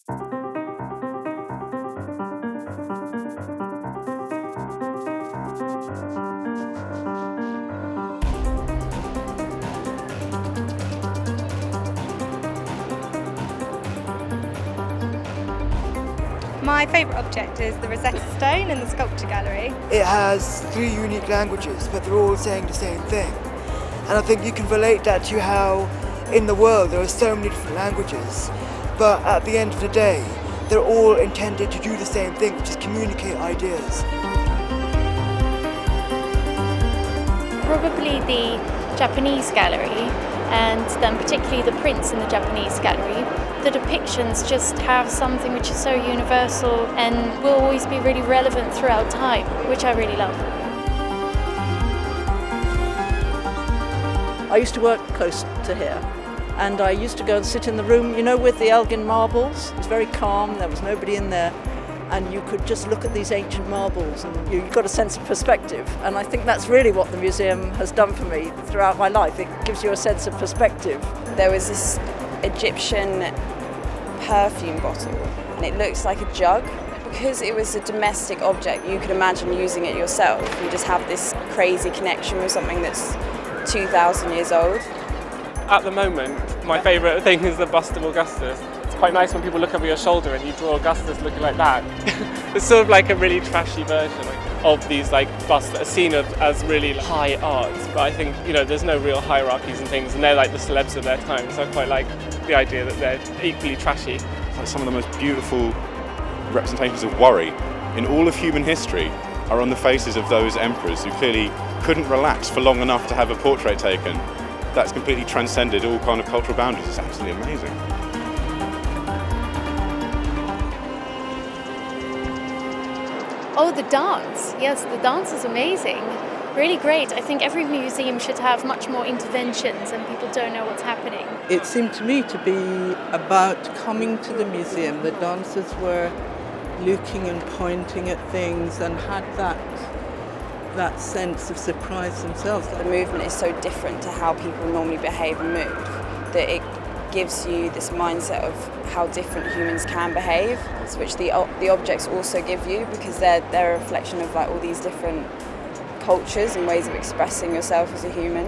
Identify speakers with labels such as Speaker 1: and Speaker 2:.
Speaker 1: My favourite object is the Rosetta Stone in the Sculpture Gallery.
Speaker 2: It has 3 unique languages, but they're all saying the same thing. And I think you can relate that to how in the world there are so many different languages, but at the end of the day, they're all intended to do the same thing, which is communicate ideas.
Speaker 3: Probably the Japanese gallery, and then particularly the prints in the Japanese gallery. The depictions just have something which is so universal and will always be really relevant throughout time, which I really love.
Speaker 4: I used to work close to here, and I used to go and sit in the room, with the Elgin Marbles. It was very calm, there was nobody in there, and you could just look at these ancient marbles and you got a sense of perspective. And I think that's really what the museum has done for me throughout my life. It gives you a sense of perspective.
Speaker 5: There was this Egyptian perfume bottle, and it looks like a jug. Because it was a domestic object, you could imagine using it yourself. You just have this crazy connection with something that's 2,000 years old.
Speaker 6: At the moment, my favourite thing is the bust of Augustus. It's quite nice when people look over your shoulder and you draw Augustus looking like that. It's sort of like a really trashy version of these busts that are seen as really high art. But I think, there's no real hierarchies and things, and they're like the celebs of their time, so I quite like the idea that they're equally trashy.
Speaker 7: It's like some of the most beautiful representations of worry in all of human history are on the faces of those emperors who clearly couldn't relax for long enough to have a portrait taken. That's completely transcended all kind of cultural boundaries. It's absolutely amazing.
Speaker 3: Oh, the dance. Yes, the dance is amazing. Really great. I think every museum should have much more interventions and people don't know what's happening.
Speaker 8: It seemed to me to be about coming to the museum. The dancers were looking and pointing at things and had that sense of surprise themselves.
Speaker 5: The movement is so different to how people normally behave and move that it gives you this mindset of how different humans can behave, which the objects also give you, because they're a reflection of all these different cultures and ways of expressing yourself as a human.